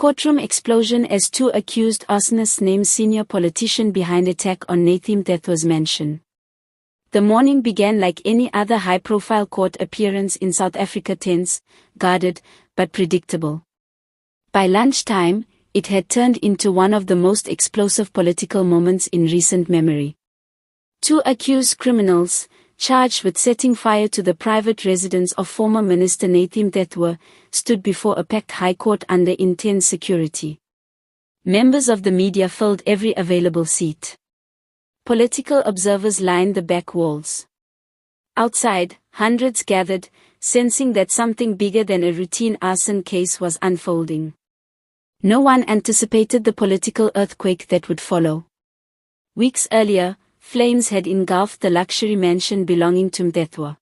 Courtroom explosion as two accused arsonists name senior politician behind attack on Nathi Mthethwa's mansion. The morning began like any other high-profile court appearance in South Africa, tense, guarded, but predictable. By lunchtime, it had turned into one of the most explosive political moments in recent memory. Two accused criminals, charged with setting fire to the private residence of former Minister Nathi Mthethwa, stood before a packed High Court under intense security. Members of the media filled every available seat. Political observers lined the back walls. Outside, hundreds gathered, sensing that something bigger than a routine arson case was unfolding. No one anticipated the political earthquake that would follow. Weeks earlier, flames had engulfed the luxury mansion belonging to Mthethwa.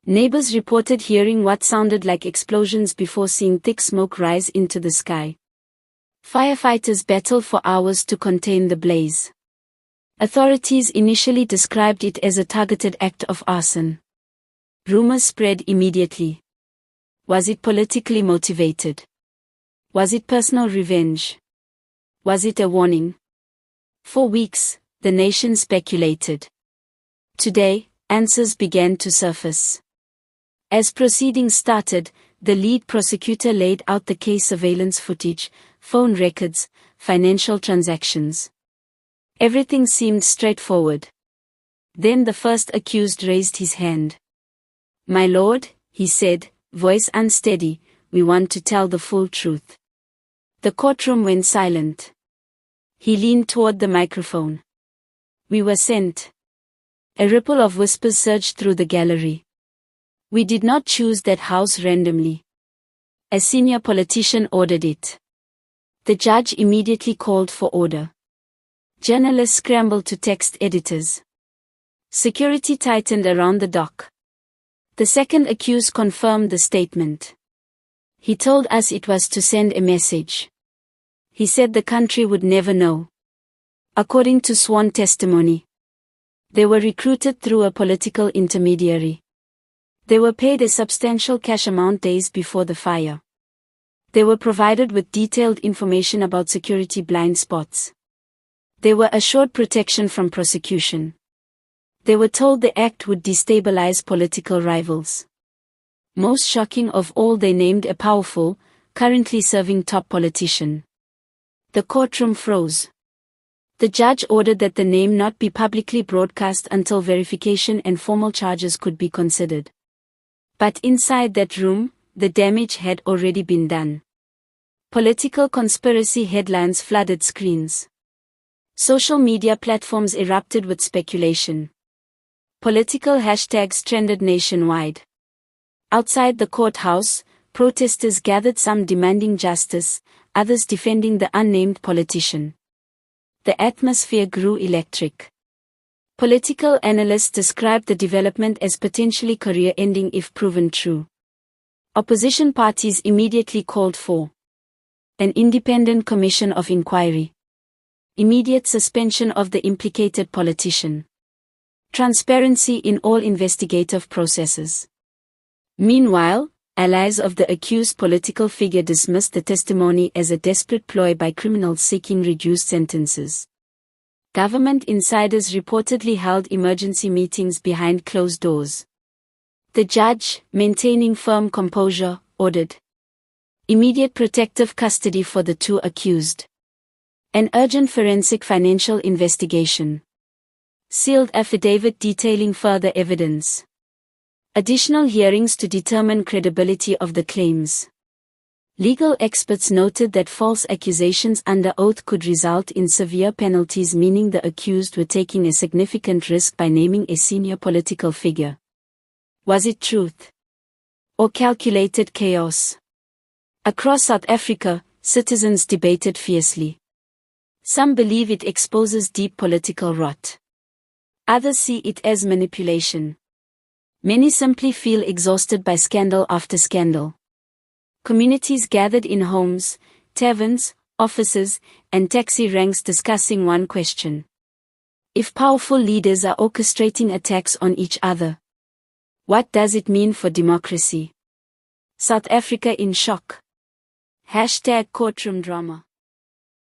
Neighbors reported hearing what sounded like explosions before seeing thick smoke rise into the sky. Firefighters battled for hours to contain the blaze. Authorities initially described it as a targeted act of arson. Rumors spread immediately. Was it politically motivated? Was it personal revenge? Was it a warning? For weeks, the nation speculated. Today, answers began to surface. As proceedings started, the lead prosecutor laid out the case: surveillance footage, phone records, financial transactions. Everything seemed straightforward. Then the first accused raised his hand. "My lord," he said, voice unsteady, "we want to tell the full truth." The courtroom went silent. He leaned toward the microphone. "We were sent." A ripple of whispers surged through the gallery. "We did not choose that house randomly. A senior politician ordered it." The judge immediately called for order. Journalists scrambled to text editors. Security tightened around the dock. The second accused confirmed the statement. "He told us it was to send a message. He said the country would never know." According to sworn testimony, they were recruited through a political intermediary. They were paid a substantial cash amount days before the fire. They were provided with detailed information about security blind spots. They were assured protection from prosecution. They were told the act would destabilize political rivals. Most shocking of all, they named a powerful, currently serving top politician. The courtroom froze. The judge ordered that the name not be publicly broadcast until verification and formal charges could be considered. But inside that room, the damage had already been done. Political conspiracy headlines flooded screens. Social media platforms erupted with speculation. Political hashtags trended nationwide. Outside the courthouse, protesters gathered, some demanding justice, others defending the unnamed politician. The atmosphere grew electric. Political analysts described the development as potentially career-ending if proven true. Opposition parties immediately called for an independent commission of inquiry, immediate suspension of the implicated politician, transparency in all investigative processes. Meanwhile, allies of the accused political figure dismissed the testimony as a desperate ploy by criminals seeking reduced sentences. Government insiders reportedly held emergency meetings behind closed doors. The judge, maintaining firm composure, ordered immediate protective custody for the two accused. An urgent forensic financial investigation. Sealed affidavit detailing further evidence. Additional hearings to determine credibility of the claims. Legal experts noted that false accusations under oath could result in severe penalties, meaning the accused were taking a significant risk by naming a senior political figure. Was it truth or calculated chaos? Across South Africa, citizens debated fiercely. Some believe it exposes deep political rot. Others see it as manipulation. Many simply feel exhausted by scandal after scandal. Communities gathered in homes, taverns, offices, and taxi ranks discussing one question: if powerful leaders are orchestrating attacks on each other, what does it mean for democracy? South Africa in shock. Hashtag courtroom drama.